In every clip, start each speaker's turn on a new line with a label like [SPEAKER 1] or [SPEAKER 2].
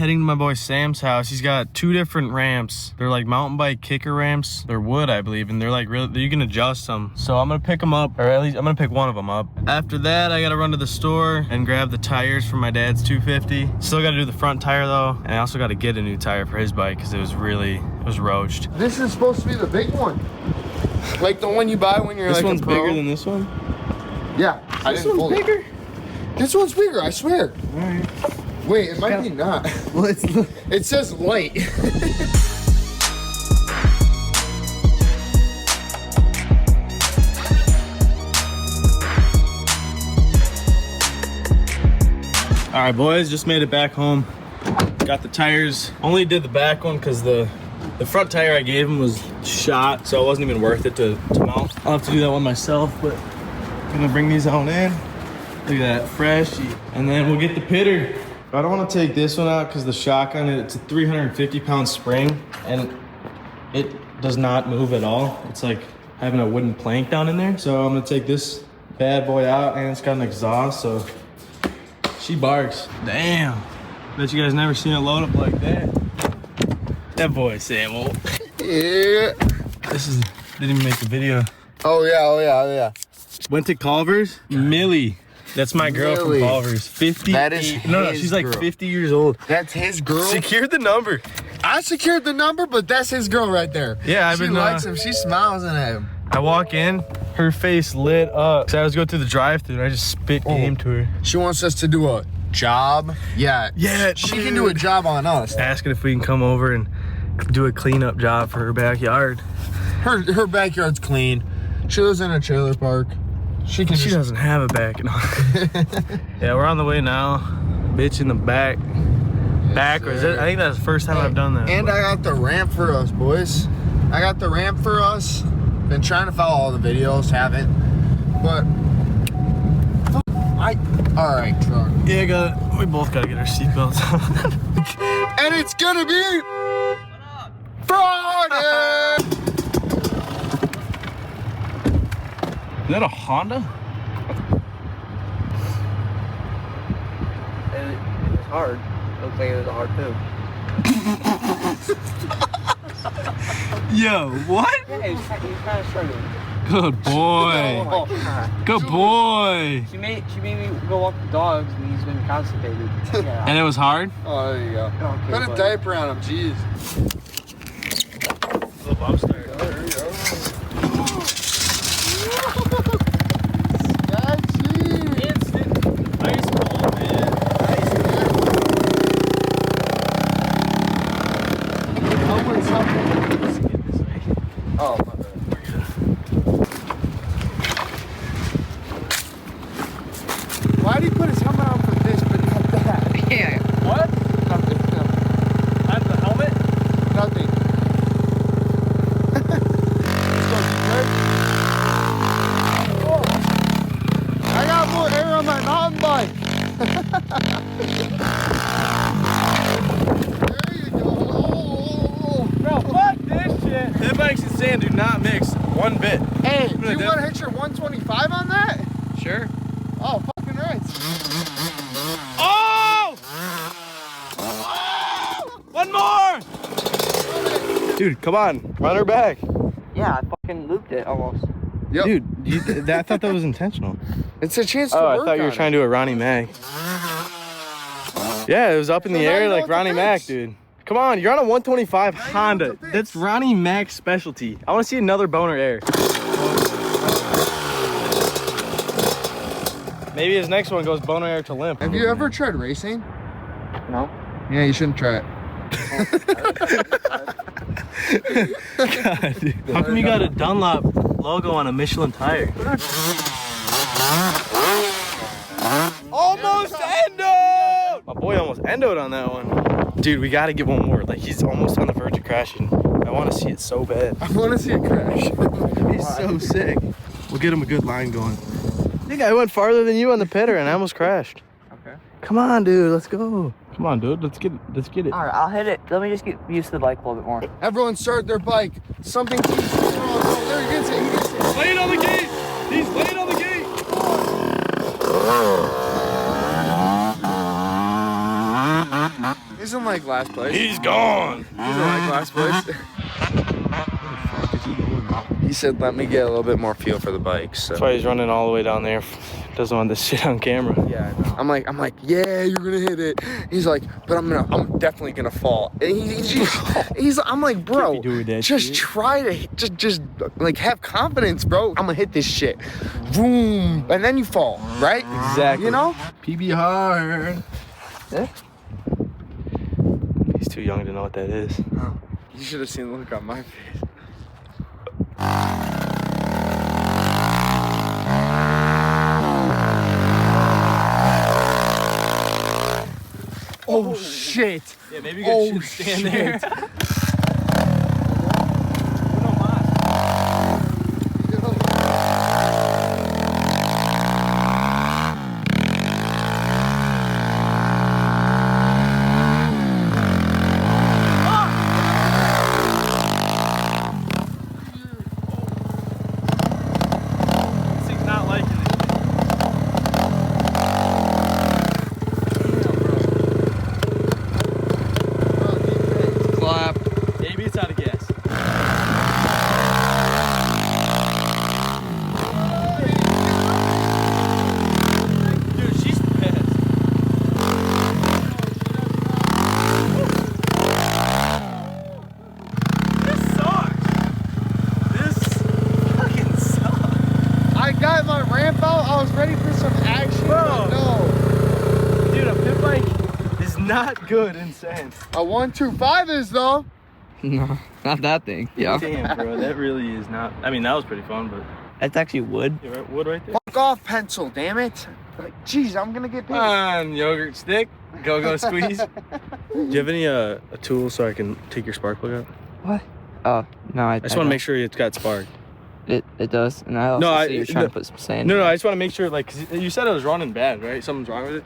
[SPEAKER 1] heading to my boy Sam's house. He's got 2 different ramps. They're like mountain bike kicker ramps. They're wood, I believe, and they're like really, you can adjust them. So I'm gonna pick them up, or at least I'm gonna pick one of them up. After that, I gotta run to the store and grab the tires for my dad's 250. Still gotta do the front tire though, and I also gotta get a new tire for his bike because it was roached.
[SPEAKER 2] This is supposed to be the big one. Like the one you buy when you're
[SPEAKER 1] This
[SPEAKER 2] like
[SPEAKER 1] one's
[SPEAKER 2] a pro.
[SPEAKER 1] bigger than this one?
[SPEAKER 2] Yeah.
[SPEAKER 1] This one's bigger?
[SPEAKER 2] This one's bigger, I swear.
[SPEAKER 1] All right.
[SPEAKER 2] Wait, it might be not.
[SPEAKER 1] Well,
[SPEAKER 2] it says light.
[SPEAKER 1] All right, boys, just made it back home. Got the tires. Only did the back one because the front tire I gave him was shot, so it wasn't even worth it to mount. I'll have to do that one myself, but I'm gonna bring these on in. Look at that, fresh. And then we'll get the pitter. I don't want to take this one out because the shotgun, it's a 350-pound spring, and it does not move at all. It's like having a wooden plank down in there. So I'm gonna take this bad boy out, and it's got an exhaust, so she barks. Damn. Bet you guys never seen it load up like that. That boy, Samuel.
[SPEAKER 2] Yeah.
[SPEAKER 1] Didn't even make the video.
[SPEAKER 2] Oh yeah.
[SPEAKER 1] Went to Culver's. Millie. That's my girl
[SPEAKER 2] Millie.
[SPEAKER 1] from Culver's. 50.
[SPEAKER 2] That is
[SPEAKER 1] No,
[SPEAKER 2] his
[SPEAKER 1] she's like
[SPEAKER 2] girl.
[SPEAKER 1] 50 years old.
[SPEAKER 2] That's his girl.
[SPEAKER 1] Secured the number.
[SPEAKER 2] I secured the number, but that's his girl right there.
[SPEAKER 1] Yeah, I've
[SPEAKER 2] she
[SPEAKER 1] been.
[SPEAKER 2] likes him. She smiles at him.
[SPEAKER 1] I walk in, her face lit up. So I was going through the drive-thru and I just spit game to her.
[SPEAKER 2] She wants us to do a job. Yeah.
[SPEAKER 1] Yeah,
[SPEAKER 2] She can do a job on us.
[SPEAKER 1] Asking if we can come over and do a cleanup job for her backyard.
[SPEAKER 2] Her backyard's clean. She lives in a trailer park. She
[SPEAKER 1] doesn't have a back. Yeah, we're on the way now. Bitch in the back. Backwards. I think that's the first time I've done that.
[SPEAKER 2] And I got the ramp for us, boys. I got the ramp for us. Been trying to follow all the videos, haven't. But all right, truck.
[SPEAKER 1] Yeah, we both gotta get our seatbelts on.
[SPEAKER 2] And it's gonna be Friday.
[SPEAKER 1] Is that a Honda?
[SPEAKER 3] It was hard. Looks like it was a hard poop.
[SPEAKER 1] Yo, what?
[SPEAKER 3] Yeah, he was kind of struggling.
[SPEAKER 1] Good boy.
[SPEAKER 3] Oh my God.
[SPEAKER 1] Good boy.
[SPEAKER 3] She made me go walk the dogs, and he's been constipated. Yeah.
[SPEAKER 1] And it was hard?
[SPEAKER 2] Oh, there you go.
[SPEAKER 3] Okay,
[SPEAKER 2] Put a
[SPEAKER 3] buddy.
[SPEAKER 2] diaper on him, jeez.
[SPEAKER 1] Little lobster.
[SPEAKER 2] There you go.
[SPEAKER 1] Nice pull, man.
[SPEAKER 2] Oh, my bad. Why did he put his helmet on for this, but not that?
[SPEAKER 3] Yeah.
[SPEAKER 1] What?
[SPEAKER 2] Nothing.
[SPEAKER 1] That's the helmet?
[SPEAKER 2] Nothing. I got more air on my mountain bike. There you go.
[SPEAKER 1] Bro, fuck this shit. That bikes and sand do not mix one bit.
[SPEAKER 2] Hey, do you want to hit your 125 on that?
[SPEAKER 1] Sure.
[SPEAKER 2] Oh, fucking right.
[SPEAKER 1] Oh! One more! Dude, come on. Run her back.
[SPEAKER 3] Yeah, I fucking looped it almost.
[SPEAKER 2] Yep.
[SPEAKER 1] Dude, I thought that was intentional.
[SPEAKER 2] It's a chance to
[SPEAKER 1] Oh, I
[SPEAKER 2] work
[SPEAKER 1] thought you were
[SPEAKER 2] on
[SPEAKER 1] trying to do a Ronnie Mac. Yeah, it was up in the
[SPEAKER 2] So now
[SPEAKER 1] air
[SPEAKER 2] you know
[SPEAKER 1] like
[SPEAKER 2] what to
[SPEAKER 1] Ronnie Mac,
[SPEAKER 2] fix.
[SPEAKER 1] dude. Come on, you're on a 125
[SPEAKER 2] Now you know
[SPEAKER 1] Honda.
[SPEAKER 2] what to fix.
[SPEAKER 1] That's Ronnie Mac's specialty. I want to see another boner air. Maybe his next one goes boner air to limp.
[SPEAKER 2] Have you ever tried racing?
[SPEAKER 3] No.
[SPEAKER 2] Yeah, you shouldn't try it.
[SPEAKER 1] God, dude. How come you got a Dunlop logo on a Michelin tire? Almost endoed! My boy almost endoed on that one. Dude, we gotta get one more. Like, he's almost on the verge of crashing. I want to see it so bad.
[SPEAKER 2] I want to see it crash.
[SPEAKER 1] He's so sick. We'll get him a good line going. I think I went farther than you on the pitter and I almost crashed.
[SPEAKER 3] Okay.
[SPEAKER 1] Come on, dude. Let's go. Come on, dude. Let's get it.
[SPEAKER 3] All right, I'll hit it. Let me just get used to the bike a little bit more.
[SPEAKER 2] Everyone start their bike. Something keeps wrong. Oh, there he gets it. He gets it.
[SPEAKER 1] Late on the gate. He's late on the gate.
[SPEAKER 2] He's in like last place.
[SPEAKER 1] He's gone.
[SPEAKER 2] He's in like last place. He said, let me get a little bit more feel for the bikes. So.
[SPEAKER 1] That's why he's running all the way down there. Doesn't want this shit on camera.
[SPEAKER 2] Yeah, I know. I'm like, yeah, you're gonna hit it. He's like, but I'm definitely gonna fall. And I'm like, bro, just try to, just like have confidence, bro. I'm gonna hit this shit. Boom, and then you fall, right?
[SPEAKER 1] Exactly.
[SPEAKER 2] You know?
[SPEAKER 1] PB hard. Yeah. He's too young to know what that is.
[SPEAKER 2] Oh, you should have seen the look on my face. Oh shit!
[SPEAKER 1] Yeah, maybe you guys should stand there. Not good, insane.
[SPEAKER 2] A 125 is though.
[SPEAKER 3] No, not that thing. Yeah.
[SPEAKER 1] Damn, bro, that really is not. I mean, that was pretty fun, but
[SPEAKER 3] that's actually wood.
[SPEAKER 1] yeah, right, wood right there.
[SPEAKER 2] Fuck off, pencil, damn it. Like, jeez, I'm gonna get paid.
[SPEAKER 1] Come on, yogurt stick. Go squeeze. Do you have any a tool so I can take your spark plug out?
[SPEAKER 3] What? Oh no, I
[SPEAKER 1] just want to make sure it's got spark.
[SPEAKER 3] It does, and I also see you're trying to put some sand.
[SPEAKER 1] No, I just want to make sure, like, 'cause you said it was running bad, right? Something's wrong with it.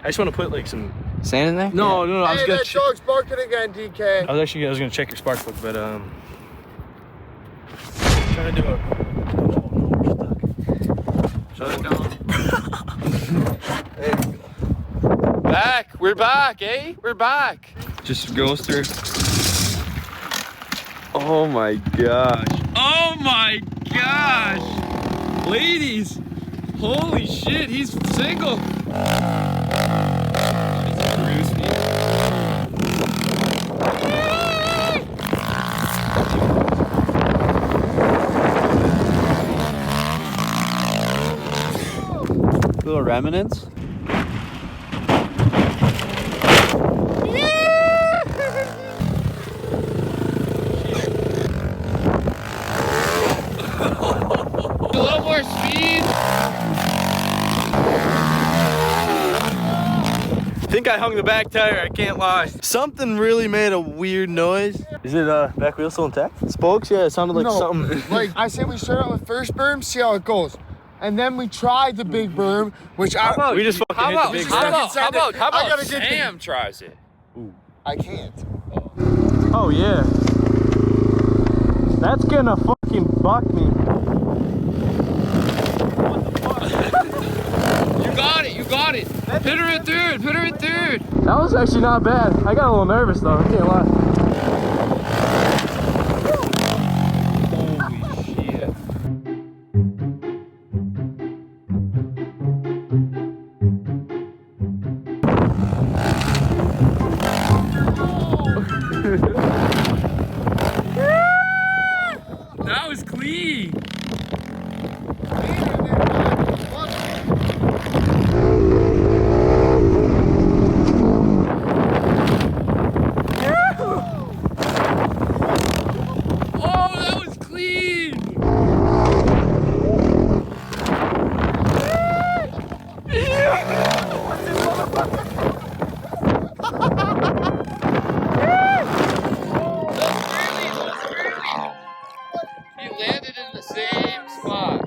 [SPEAKER 1] I just want to put like some
[SPEAKER 3] sand in there.
[SPEAKER 1] No, I was
[SPEAKER 2] hey,
[SPEAKER 1] gonna.
[SPEAKER 2] that dog's barking again, DK.
[SPEAKER 1] I was gonna check your spark plug, but trying to do a. Shut it down. We're back, eh? We're back.
[SPEAKER 3] Just goes through.
[SPEAKER 2] Oh my gosh.
[SPEAKER 1] Oh my gosh, ladies! Holy shit, he's single.
[SPEAKER 3] Little remnants.
[SPEAKER 1] A little more speed. I think I hung the back tire, I can't lie. Something really made a weird noise. Is it back wheel still intact? Spokes? Yeah, it sounded like something.
[SPEAKER 2] Like I said, we start out with first berm, see how it goes. And then we tried the big berm, which
[SPEAKER 1] we just fucking hit the big berm.
[SPEAKER 2] How about Sam
[SPEAKER 4] tries it?
[SPEAKER 2] Ooh. I can't.
[SPEAKER 1] Oh yeah. That's gonna fucking buck me. What the fuck?
[SPEAKER 4] You got it. Put her in third.
[SPEAKER 1] That was actually not bad. I got a little nervous though, I can't lie.
[SPEAKER 4] That was clean. He landed in the same spot.